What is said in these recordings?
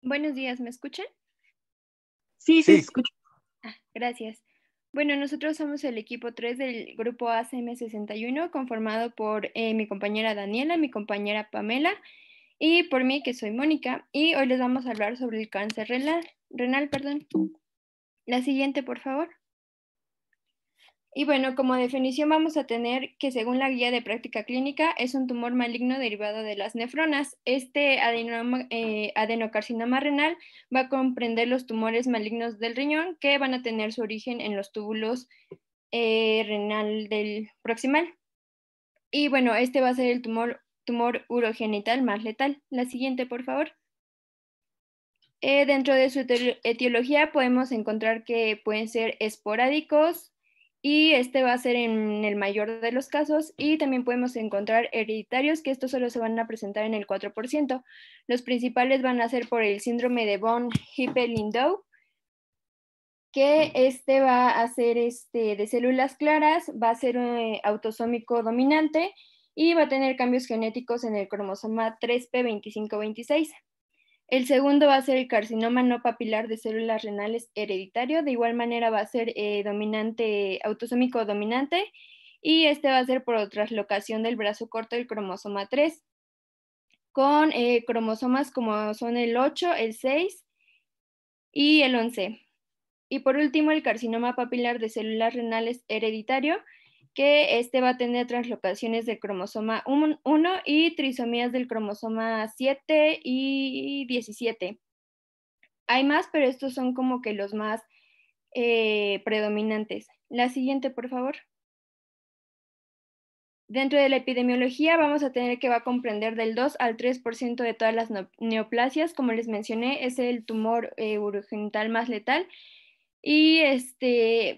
Buenos días, ¿me escuchan? Sí, sí, se Sí, escucha. Gracias. Bueno, nosotros somos el equipo 3 del grupo ACM 61, conformado por mi compañera Daniela, mi compañera Pamela y por mí, que soy Mónica, y hoy les vamos a hablar sobre el cáncer renal, perdón. La siguiente, por favor. Y bueno, como definición vamos a tener que según la guía de práctica clínica es un tumor maligno derivado de las nefronas. Este adenocarcinoma renal va a comprender los tumores malignos del riñón que van a tener su origen en los túbulos renal del proximal. Y bueno, este va a ser el tumor urogenital más letal. La siguiente, por favor. Dentro de su etiología podemos encontrar que pueden ser esporádicos y este va a ser en el mayor de los casos, y también podemos encontrar hereditarios, que estos solo se van a presentar en el 4%. Los principales van a ser por el síndrome de von Hippel-Lindau, que este va a ser de células claras, va a ser autosómico dominante y va a tener cambios genéticos en el cromosoma 3p2526. El segundo va a ser el carcinoma no papilar de células renales hereditario. De igual manera va a ser autosómico dominante, y este va a ser por traslocación del brazo corto del cromosoma 3, con cromosomas como son el 8, el 6 y el 11. Y por último, el carcinoma papilar de células renales hereditario, que este va a tener translocaciones del cromosoma 1 y trisomías del cromosoma 7 y 17. Hay más, pero estos son como que los más predominantes. La siguiente, por favor. Dentro de la epidemiología vamos a tener que va a comprender del 2 al 3% de todas las neoplasias. Como les mencioné, es el tumor urogenital más letal y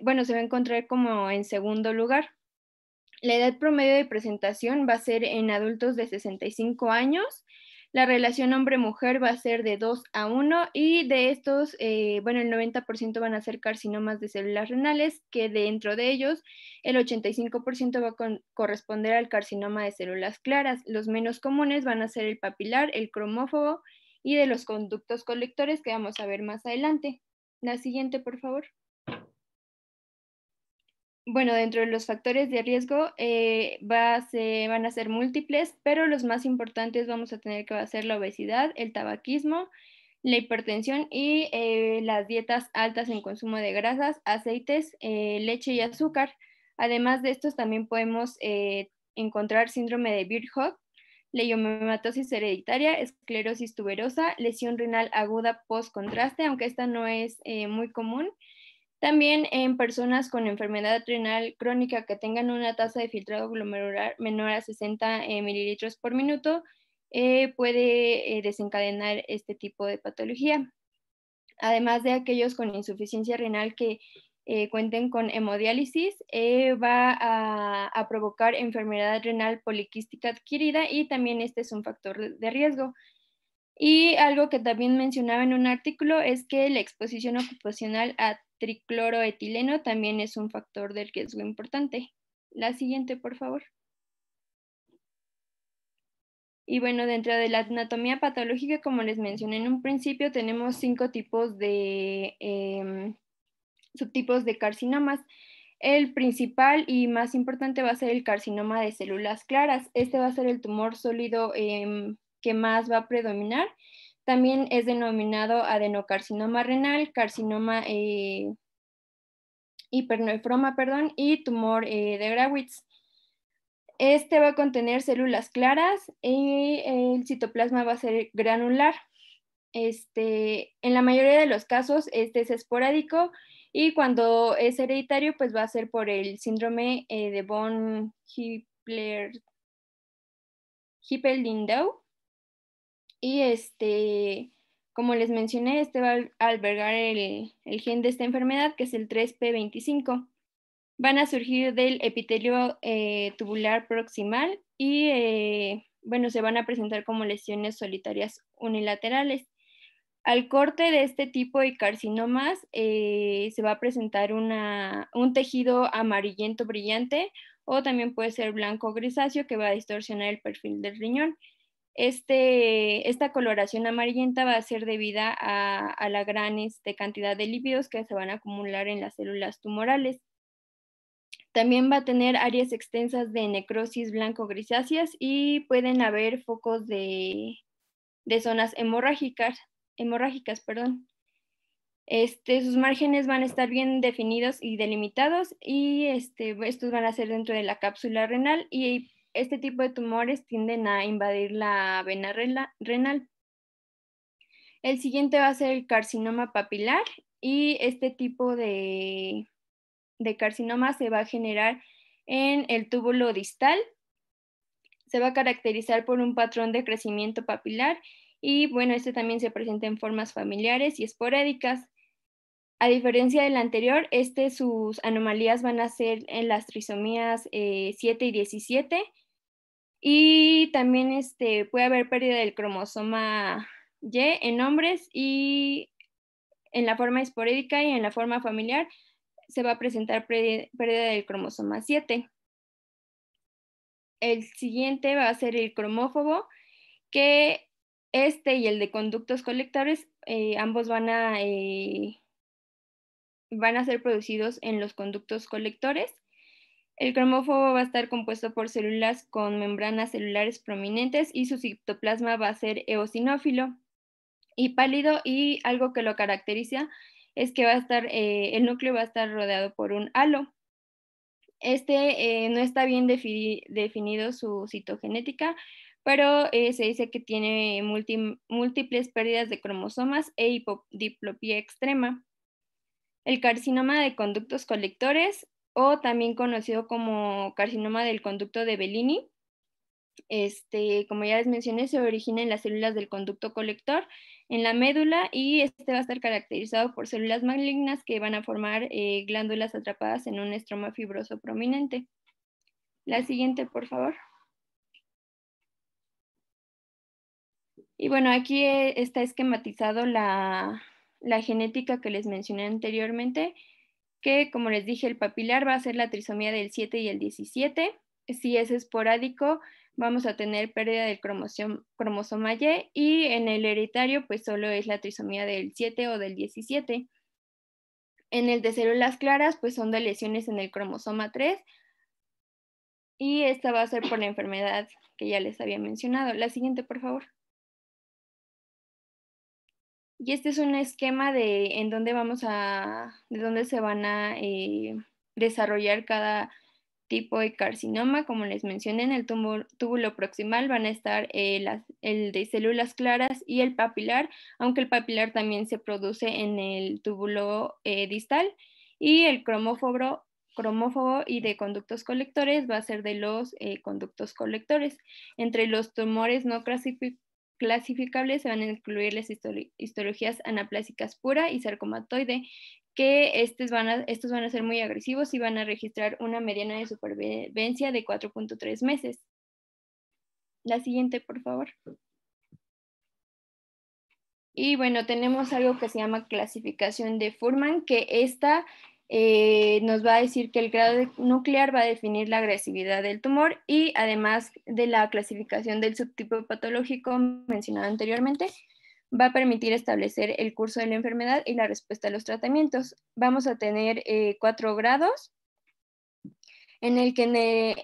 bueno, se va a encontrar como en segundo lugar. La edad promedio de presentación va a ser en adultos de 65 años. La relación hombre-mujer va a ser de 2 a 1, y de estos, bueno, el 90% van a ser carcinomas de células renales, que dentro de ellos el 85% va a corresponder al carcinoma de células claras. Los menos comunes van a ser el papilar, el cromófobo y de los conductos colectores, que vamos a ver más adelante. La siguiente, por favor. Bueno, dentro de los factores de riesgo van a ser múltiples, pero los más importantes vamos a tener que va a ser la obesidad, el tabaquismo, la hipertensión y las dietas altas en consumo de grasas, aceites, leche y azúcar. Además de estos, también podemos encontrar síndrome de Birt-Hog, leiomyomatosis hereditaria, esclerosis tuberosa, lesión renal aguda post-contraste, aunque esta no es muy común. También en personas con enfermedad renal crónica que tengan una tasa de filtrado glomerular menor a 60 mililitros por minuto, puede desencadenar este tipo de patología. Además de aquellos con insuficiencia renal que cuenten con hemodiálisis, va a provocar enfermedad renal poliquística adquirida, y también este es un factor de riesgo. Y algo que también mencionaba en un artículo es que la exposición ocupacional a tricloroetileno también es un factor de riesgo importante. La siguiente, por favor. Y bueno, dentro de la anatomía patológica, como les mencioné en un principio, tenemos 5 tipos de subtipos de carcinomas. El principal y más importante va a ser el carcinoma de células claras. Este va a ser el tumor sólido que más va a predominar. También es denominado adenocarcinoma renal, carcinoma hipernefroma, perdón, y tumor de Grawitz. Este va a contener células claras y el citoplasma va a ser granular. En la mayoría de los casos, este es esporádico, y cuando es hereditario, pues va a ser por el síndrome de von Hippel-Lindau. Y como les mencioné, este va a albergar el gen de esta enfermedad, que es el 3p25. Van a surgir del epitelio tubular proximal y, bueno, se van a presentar como lesiones solitarias unilaterales. Al corte de este tipo de carcinomas se va a presentar un tejido amarillento brillante, o también puede ser blanco grisáceo, que va a distorsionar el perfil del riñón. Esta coloración amarillenta va a ser debida a la gran cantidad de lípidos que se van a acumular en las células tumorales. También va a tener áreas extensas de necrosis blanco-grisáceas y pueden haber focos de zonas hemorrágicas, perdón. Sus márgenes van a estar bien definidos y delimitados y estos van a ser dentro de la cápsula renal y este tipo de tumores tienden a invadir la vena renal. El siguiente va a ser el carcinoma papilar y este tipo de carcinoma se va a generar en el túbulo distal. Se va a caracterizar por un patrón de crecimiento papilar y bueno, este también se presenta en formas familiares y esporádicas. A diferencia del anterior, sus anomalías van a ser en las trisomías 7 y 17 y también puede haber pérdida del cromosoma Y en hombres y en la forma esporádica y en la forma familiar se va a presentar pérdida del cromosoma 7. El siguiente va a ser el cromófobo, que y el de conductos colectores, ambos van a ser producidos en los conductos colectores. El cromófobo va a estar compuesto por células con membranas celulares prominentes y su citoplasma va a ser eosinófilo y pálido, y algo que lo caracteriza es que el núcleo va a estar rodeado por un halo. No está bien definido su citogenética, pero se dice que tiene múltiples pérdidas de cromosomas e hipodiplopía extrema. El carcinoma de conductos colectores, o también conocido como carcinoma del conducto de Bellini, como ya les mencioné, se origina en las células del conducto colector en la médula y va a estar caracterizado por células malignas que van a formar glándulas atrapadas en un estroma fibroso prominente. La siguiente, por favor. Y bueno, aquí está esquematizado la genética que les mencioné anteriormente, que como les dije, el papilar va a ser la trisomía del 7 y el 17. Si es esporádico, vamos a tener pérdida del cromosoma Y, y en el hereditario pues solo es la trisomía del 7 o del 17. En el de células claras pues son de lesiones en el cromosoma 3 y esta va a ser por la enfermedad que ya les había mencionado. La siguiente, por favor. Y este es un esquema de dónde se van a desarrollar cada tipo de carcinoma. Como les mencioné, en el túbulo proximal van a estar el de células claras y el papilar, aunque el papilar también se produce en el túbulo distal, y el cromófobo y de conductos colectores va a ser de los conductos colectores. Entre los tumores no clasificables se van a incluir las histologías anaplásicas pura y sarcomatoide, que estos van a ser muy agresivos y van a registrar una mediana de supervivencia de 4.3 meses. La siguiente, por favor. Y bueno, tenemos algo que se llama clasificación de Fuhrman, que nos va a decir que el grado nuclear va a definir la agresividad del tumor y además de la clasificación del subtipo patológico mencionado anteriormente, va a permitir establecer el curso de la enfermedad y la respuesta a los tratamientos. Vamos a tener 4 grados, en el que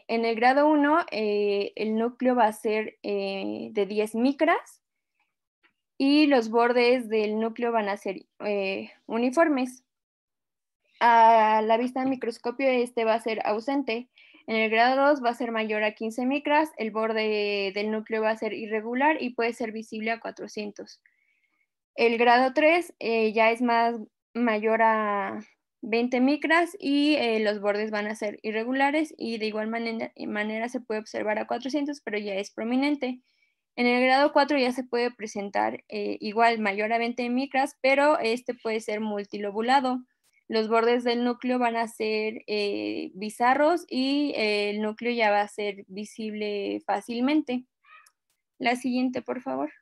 en el grado 1 el núcleo va a ser de 10 micras y los bordes del núcleo van a ser uniformes. A la vista del microscopio va a ser ausente. En el grado 2 va a ser mayor a 15 micras, el borde del núcleo va a ser irregular y puede ser visible a 400. El grado 3 ya es mayor a 20 micras y los bordes van a ser irregulares y de igual manera se puede observar a 400, pero ya es prominente. En el grado 4 ya se puede presentar igual mayor a 20 micras, pero puede ser multilobulado. Los bordes del núcleo van a ser bizarros y el núcleo ya va a ser visible fácilmente. La siguiente, por favor.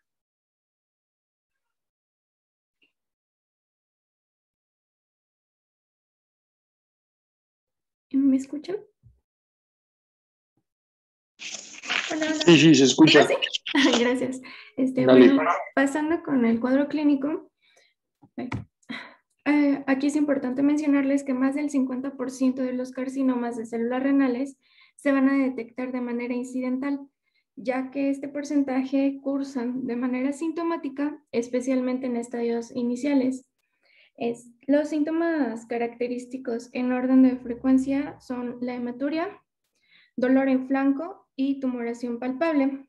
¿Me escuchan? Hola, hola. Sí, se escucha. ¿Ah, sí? Gracias. Dale. Bueno, pasando con el cuadro clínico, aquí es importante mencionarles que más del 50% de los carcinomas de células renales se van a detectar de manera incidental, ya que este porcentaje cursan de manera sintomática, especialmente en estadios iniciales. Los síntomas característicos en orden de frecuencia son la hematuria, dolor en flanco y tumoración palpable.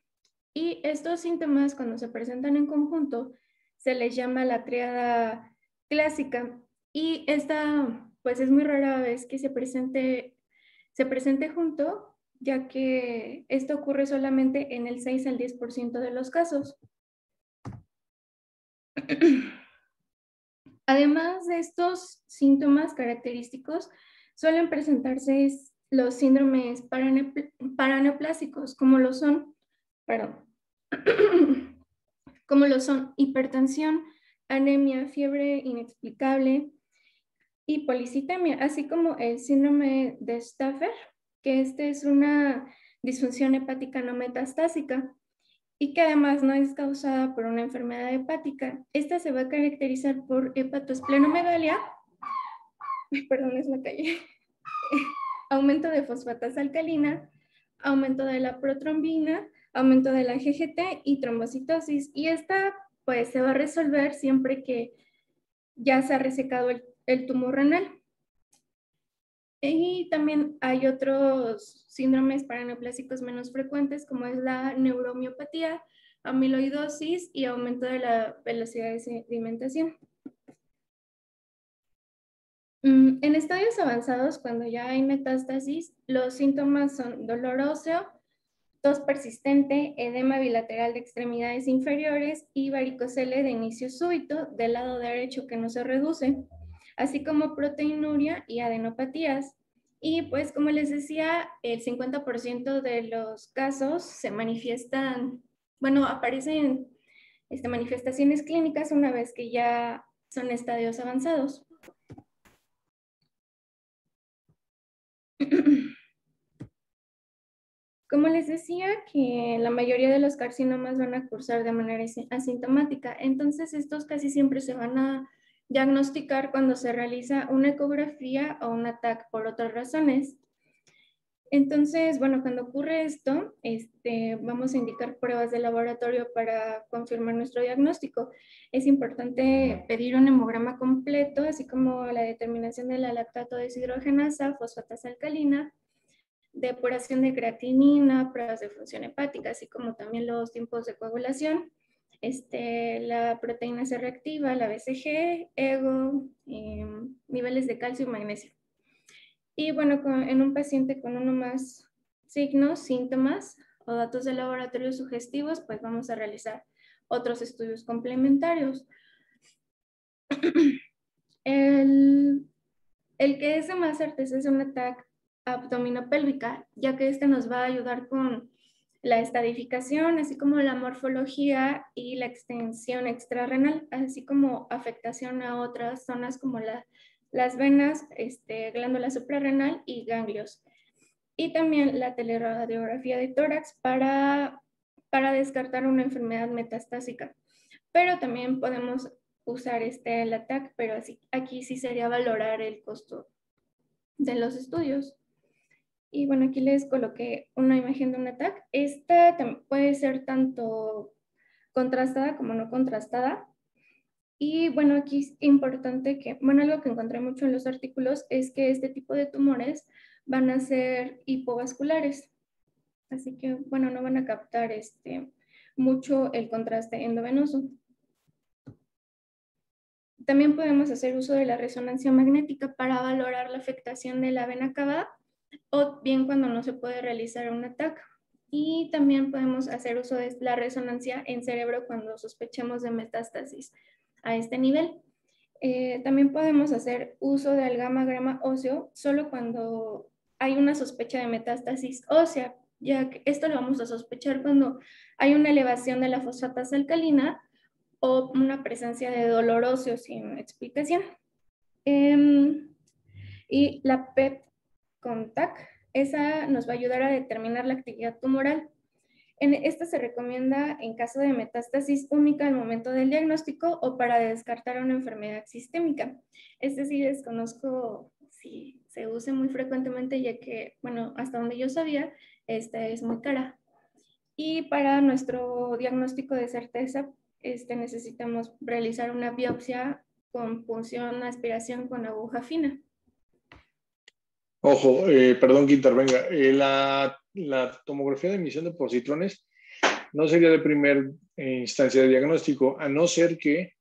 Y estos síntomas, cuando se presentan en conjunto, se les llama la tríada clásica. Y esta, pues es muy rara vez que se presente junto, ya que esto ocurre solamente en el 6 al 10% de los casos. Además de estos síntomas característicos, suelen presentarse los síndromes paraneoplásicos, como lo son, perdón, como lo son hipertensión, anemia, fiebre inexplicable y policitemia, así como el síndrome de Stafford, que este es una disfunción hepática no metastásica y que además no es causada por una enfermedad hepática. Esta se va a caracterizar por hepatoesplenomegalia, perdón, es la calle, aumento de fosfatasa alcalina, aumento de la protrombina, aumento de la GGT y trombocitosis. Y esta pues se va a resolver siempre que ya se ha resecado el tumor renal. Y también hay otros síndromes paraneoplásicos menos frecuentes, como es la neuromiopatía, amiloidosis y aumento de la velocidad de sedimentación. En estadios avanzados, cuando ya hay metástasis, los síntomas son dolor óseo, tos persistente, edema bilateral de extremidades inferiores y varicocele de inicio súbito del lado derecho que no se reduce, así como proteinuria y adenopatías. Y pues como les decía, el 50% de los casos se manifiestan, bueno, aparecen manifestaciones clínicas una vez que ya son estadios avanzados. Como les decía, que la mayoría de los carcinomas van a cursar de manera asintomática, entonces estos casi siempre se van a diagnosticar cuando se realiza una ecografía o un TAC por otras razones. Entonces, bueno, cuando ocurre esto, vamos a indicar pruebas de laboratorio para confirmar nuestro diagnóstico. Es importante pedir un hemograma completo, así como la determinación de la lactato deshidrogenasa, fosfatasa alcalina, depuración de creatinina, pruebas de función hepática, así como también los tiempos de coagulación, la proteína C reactiva, la BCG, EGO, niveles de calcio y magnesio. Y bueno, en un paciente con uno más signos, síntomas o datos de laboratorio sugestivos, pues vamos a realizar otros estudios complementarios. El que es de más certeza es un ataque abdominopélvica, ya que nos va a ayudar con la estadificación, así como la morfología y la extensión extrarrenal, así como afectación a otras zonas como las venas, glándula suprarrenal y ganglios. Y también la teleradiografía de tórax para descartar una enfermedad metastásica. Pero también podemos usar el ATAC, pero aquí sí sería valorar el costo de los estudios. Y bueno, aquí les coloqué una imagen de un ATAC. Esta puede ser tanto contrastada como no contrastada. Y bueno, aquí es importante que, bueno, algo que encontré mucho en los artículos es que este tipo de tumores van a ser hipovasculares. Así que, bueno, no van a captar mucho el contraste endovenoso. También podemos hacer uso de la resonancia magnética para valorar la afectación de la vena cava o bien cuando no se puede realizar un ATAC. Y también podemos hacer uso de la resonancia en cerebro cuando sospechemos de metástasis a este nivel. También podemos hacer uso del gamma óseo solo cuando hay una sospecha de metástasis ósea, ya que esto lo vamos a sospechar cuando hay una elevación de la fosfatasa alcalina o una presencia de dolor óseo sin explicación. Y la PET con TAC, esa nos va a ayudar a determinar la actividad tumoral. Esta se recomienda en caso de metástasis única al momento del diagnóstico o para descartar una enfermedad sistémica. Este sí desconozco si se use muy frecuentemente, ya que, bueno, hasta donde yo sabía, esta es muy cara. Y para nuestro diagnóstico de certeza, necesitamos realizar una biopsia con punción, aspiración con aguja fina. Ojo, perdón que intervenga. La tomografía de emisión de positrones no sería de primera instancia de diagnóstico, a no ser que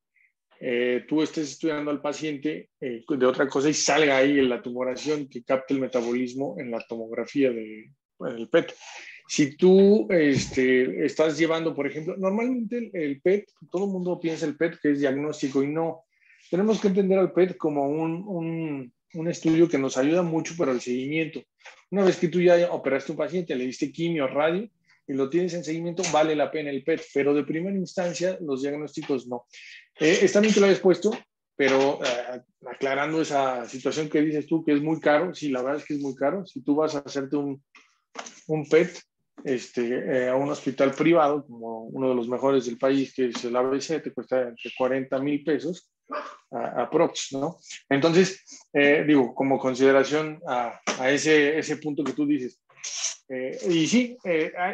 tú estés estudiando al paciente de otra cosa y salga ahí en la tumoración que capte el metabolismo en la tomografía del PET. Si tú estás llevando, por ejemplo, normalmente el PET, todo el mundo piensa el PET que es diagnóstico y no. Tenemos que entender al PET como un estudio que nos ayuda mucho para el seguimiento. Una vez que tú ya operaste a un paciente, le diste quimio, radio, y lo tienes en seguimiento, vale la pena el PET, pero de primera instancia los diagnósticos no. Está bien que lo hayas puesto, pero aclarando esa situación que dices tú, que es muy caro, sí, la verdad es que es muy caro. Si tú vas a hacerte un PET a un hospital privado, como uno de los mejores del país, que es el ABC, te cuesta entre 40,000 pesos aprox, ¿no? Entonces, digo, como consideración a ese punto que tú dices. Y sí,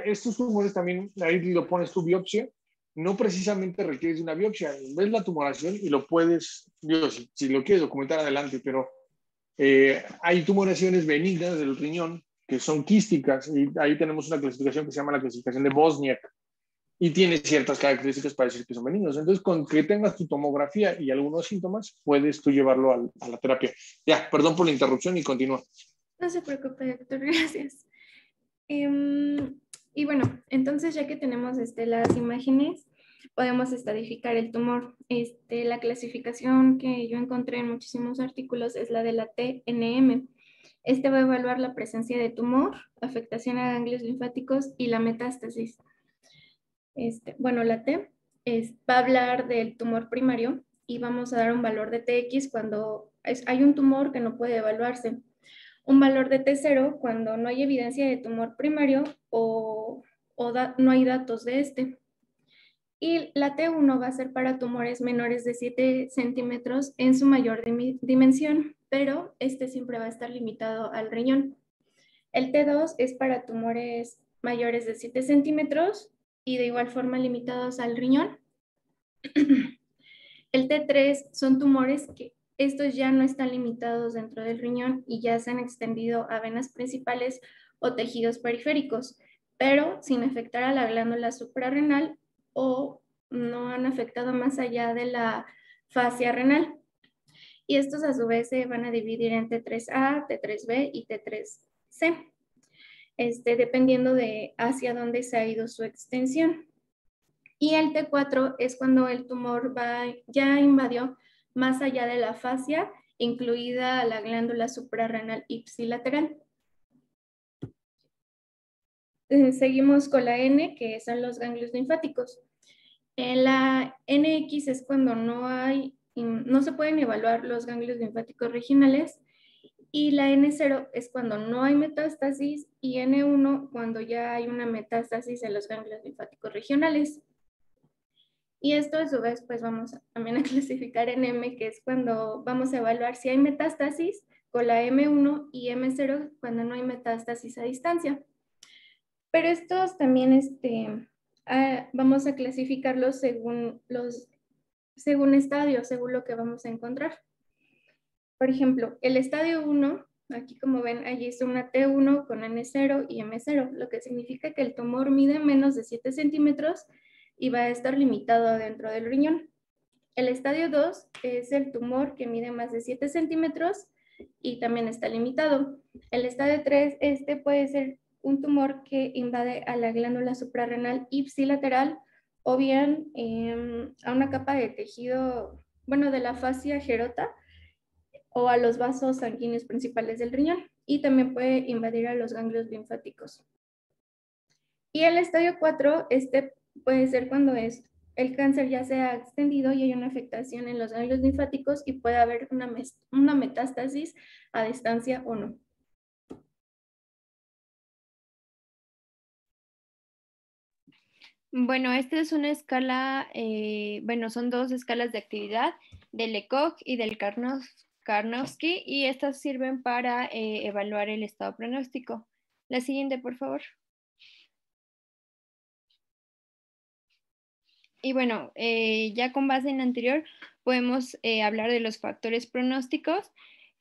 estos tumores también, ahí lo pones tu biopsia, no precisamente requieres una biopsia, ves la tumoración y lo puedes, digo, si lo quieres documentar adelante, pero hay tumoraciones benignas del riñón que son quísticas y ahí tenemos una clasificación que se llama la clasificación de Bosniak y tiene ciertas características para decir que son benignos. Entonces, con que tengas tu tomografía y algunos síntomas, puedes tú llevarlo a la terapia. Ya, perdón por la interrupción y continúa. No se preocupe, doctor, gracias. Y bueno, entonces ya que tenemos las imágenes, podemos estadificar el tumor. La clasificación que yo encontré en muchísimos artículos es la de la TNM. Va a evaluar la presencia de tumor, afectación a ganglios linfáticos y la metástasis. Bueno, la T va a hablar del tumor primario y vamos a dar un valor de TX cuando hay un tumor que no puede evaluarse. Un valor de T0 cuando no hay evidencia de tumor primario o no hay datos de este. Y la T1 va a ser para tumores menores de 7 centímetros en su mayor dimensión, pero siempre va a estar limitado al riñón. El T2 es para tumores mayores de 7 centímetros y de igual forma limitados al riñón. El T3 son tumores que estos ya no están limitados dentro del riñón y ya se han extendido a venas principales o tejidos periféricos, pero sin afectar a la glándula suprarrenal o no han afectado más allá de la fascia renal. Y estos a su vez se van a dividir en T3A, T3B y T3C, dependiendo de hacia dónde se ha ido su extensión. Y el T4 es cuando el tumor ya invadió más allá de la fascia, incluida la glándula suprarrenal ipsilateral. Seguimos con la N, que son los ganglios linfáticos. La NX es cuando no se pueden evaluar los ganglios linfáticos regionales, y la N0 es cuando no hay metástasis, y N1 cuando ya hay una metástasis en los ganglios linfáticos regionales. Y esto a su vez, pues vamos también a clasificar en M, que es cuando vamos a evaluar si hay metástasis con la M1 y M0 cuando no hay metástasis a distancia. Pero estos también vamos a clasificarlos según estadios, según lo que vamos a encontrar. Por ejemplo, el estadio 1, aquí como ven, allí es una T1 con N0 y M0, lo que significa que el tumor mide menos de 7 centímetros y va a estar limitado dentro del riñón. El estadio 2 es el tumor que mide más de 7 centímetros y también está limitado. El estadio 3, puede ser un tumor que invade a la glándula suprarrenal ipsilateral o bien a una capa de tejido, bueno, de la fascia gerota o a los vasos sanguíneos principales del riñón, y también puede invadir a los ganglios linfáticos. Y el estadio 4, puede ser cuando el cáncer ya se ha extendido y hay una afectación en los ganglios linfáticos y puede haber una metástasis a distancia o no. Bueno, esta es una escala, bueno, son dos escalas de actividad, del Lecoq y del Karnofsky, y estas sirven para evaluar el estado pronóstico. La siguiente, por favor. Y bueno, ya con base en la anterior, podemos hablar de los factores pronósticos,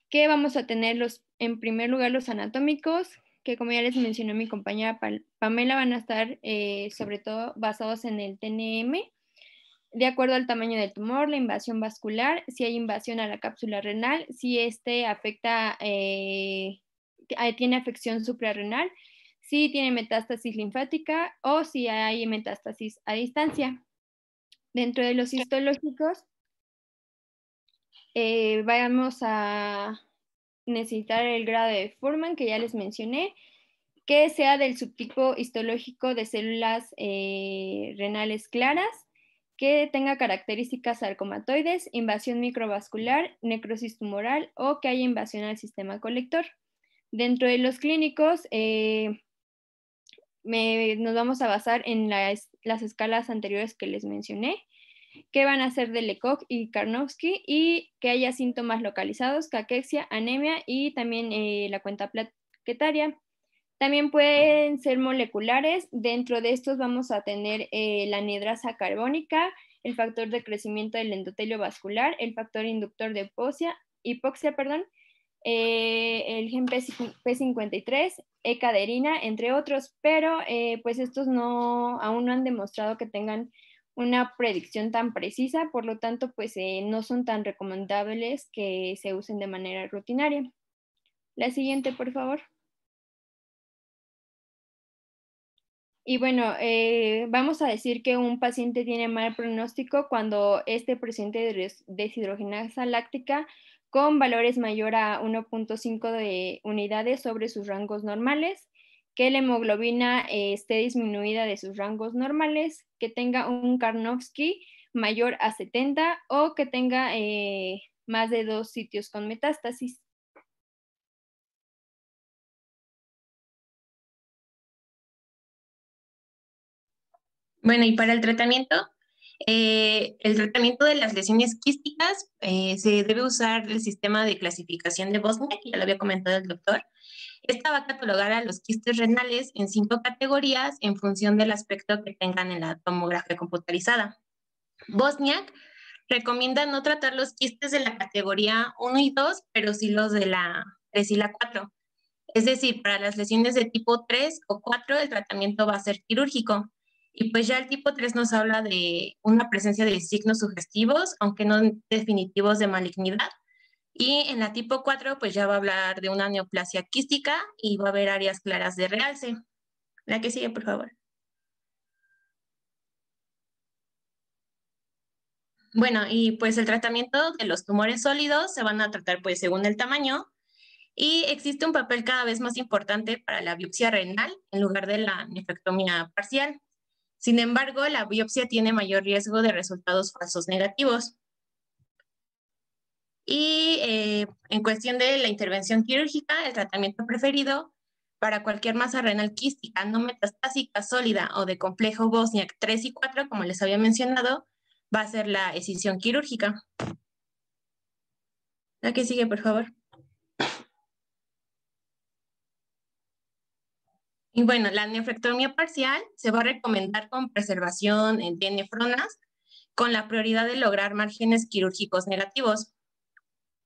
que vamos a tener en primer lugar los anatómicos, que como ya les mencionó mi compañera Pamela, van a estar sobre todo basados en el TNM, de acuerdo al tamaño del tumor, la invasión vascular, si hay invasión a la cápsula renal, si este afecta, tiene afección suprarrenal, si tiene metástasis linfática o si hay metástasis a distancia. Dentro de los histológicos, vamos a necesitar el grado de Fuhrman, que ya les mencioné, que sea del subtipo histológico de células renales claras, que tenga características sarcomatoides, invasión microvascular, necrosis tumoral o que haya invasión al sistema colector. Dentro de los clínicos, nos vamos a basar en las escalas anteriores que les mencioné, que van a ser de Lecoq y Karnofsky, y que haya síntomas localizados, caquexia, anemia y también la cuenta plaquetaria. También pueden ser moleculares. Dentro de estos vamos a tener la anhidrasa carbónica, el factor de crecimiento del endotelio vascular, el factor inductor de hipoxia, el gen P53, E-caderina, entre otros, pero pues estos aún no han demostrado que tengan una predicción tan precisa, por lo tanto pues no son tan recomendables que se usen de manera rutinaria. La siguiente, por favor. Y bueno, vamos a decir que un paciente tiene mal pronóstico cuando este presente deshidrogenasa láctica con valores mayor a 1.5 de unidades sobre sus rangos normales, que la hemoglobina esté disminuida de sus rangos normales, que tenga un Karnofsky mayor a 70 o que tenga más de 2 sitios con metástasis. Bueno, y para el tratamiento de las lesiones quísticas se debe usar el sistema de clasificación de Bosniak, ya lo había comentado el doctor. Esta va a catalogar a los quistes renales en 5 categorías en función del aspecto que tengan en la tomografía computarizada. Bosniak recomienda no tratar los quistes de la categoría 1 y 2, pero sí los de la 3 y la 4. Es decir, para las lesiones de tipo 3 o 4 el tratamiento va a ser quirúrgico. Y pues ya el tipo 3 nos habla de una presencia de signos sugestivos, aunque no definitivos de malignidad. Y en la tipo 4 pues ya va a hablar de una neoplasia quística y va a haber áreas claras de realce. La que sigue, por favor. Bueno, y pues el tratamiento de los tumores sólidos se van a tratar pues según el tamaño, y existe un papel cada vez más importante para la biopsia renal en lugar de la nefrectomía parcial. Sin embargo, la biopsia tiene mayor riesgo de resultados falsos negativos. Y en cuestión de la intervención quirúrgica, el tratamiento preferido para cualquier masa renal quística no metastásica, sólida o de complejo Bosniak 3 y 4, como les había mencionado, va a ser la escisión quirúrgica. La que sigue, por favor. Y bueno, la nefrectomía parcial se va a recomendar con preservación de nefronas, con la prioridad de lograr márgenes quirúrgicos negativos.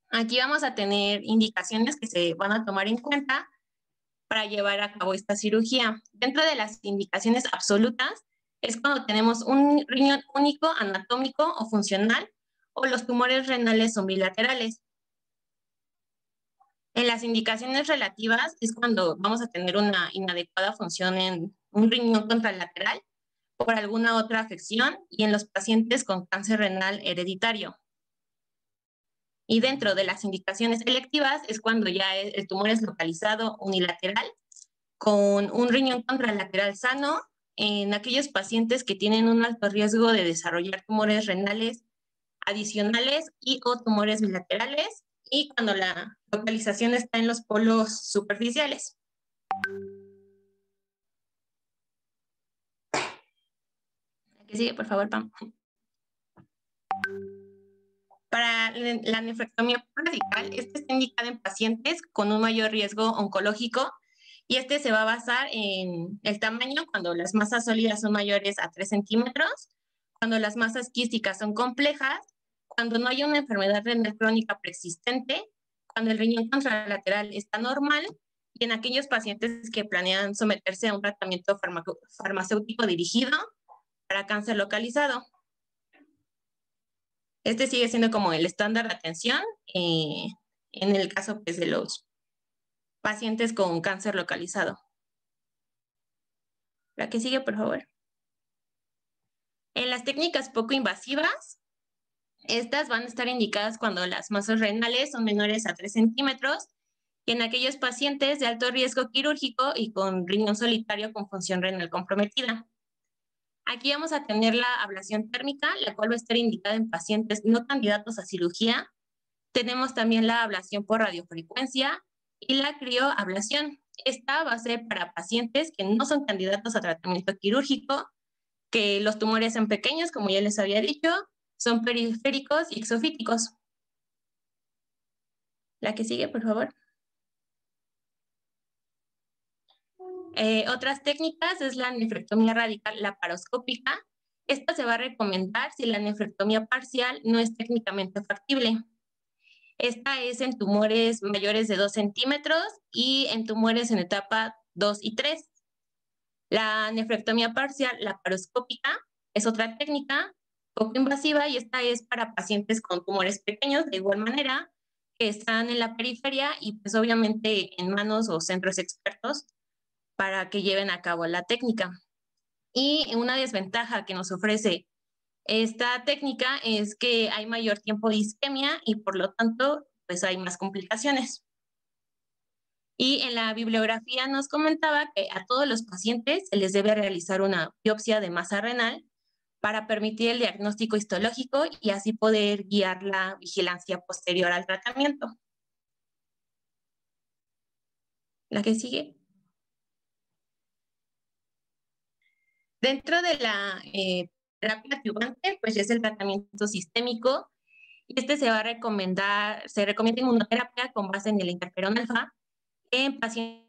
Aquí vamos a tener indicaciones que se van a tomar en cuenta para llevar a cabo esta cirugía. Dentro de las indicaciones absolutas es cuando tenemos un riñón único, anatómico o funcional, o los tumores renales son bilaterales. En las indicaciones relativas es cuando vamos a tener una inadecuada función en un riñón contralateral por alguna otra afección y en los pacientes con cáncer renal hereditario. Y dentro de las indicaciones electivas es cuando ya el tumor es localizado unilateral con un riñón contralateral sano en aquellos pacientes que tienen un alto riesgo de desarrollar tumores renales adicionales y o tumores bilaterales, y cuando la localización está en los polos superficiales. que sigue, por favor, Pam. Para la nefrectomía radical, esta está indicada en pacientes con un mayor riesgo oncológico y este se va a basar en el tamaño cuando las masas sólidas son mayores a 3 centímetros, cuando las masas quísticas son complejas, cuando no hay una enfermedad renal crónica preexistente, cuando el riñón contralateral está normal y en aquellos pacientes que planean someterse a un tratamiento farmacéutico dirigido para cáncer localizado. Este sigue siendo como el estándar de atención en el caso pues, de los pacientes con cáncer localizado. La que sigue, por favor. En las técnicas poco invasivas, estas van a estar indicadas cuando las masas renales son menores a 3 centímetros y en aquellos pacientes de alto riesgo quirúrgico y con riñón solitario con función renal comprometida. Aquí vamos a tener la ablación térmica, la cual va a estar indicada en pacientes no candidatos a cirugía. Tenemos también la ablación por radiofrecuencia y la crioablación. Esta va a ser para pacientes que no son candidatos a tratamiento quirúrgico, que los tumores son pequeños, como ya les había dicho, son periféricos y exofíticos. La que sigue, por favor. Otras técnicas es la nefrectomía radical laparoscópica. Esta se va a recomendar si la nefrectomía parcial no es técnicamente factible. Esta es en tumores mayores de 2 centímetros y en tumores en etapa 2 y 3. La nefrectomía parcial laparoscópica es otra técnica poco invasiva y esta es para pacientes con tumores pequeños de igual manera que están en la periferia y pues obviamente en manos o centros expertos para que lleven a cabo la técnica. Y una desventaja que nos ofrece esta técnica es que hay mayor tiempo de isquemia y por lo tanto pues hay más complicaciones. Y en la bibliografía nos comentaba que a todos los pacientes se les debe realizar una biopsia de masa renal para permitir el diagnóstico histológico y así poder guiar la vigilancia posterior al tratamiento. La que sigue. Dentro de la terapia adyuvante, pues es el tratamiento sistémico y este se va a recomendar, se recomienda inmunoterapia con base en el interferón alfa en pacientes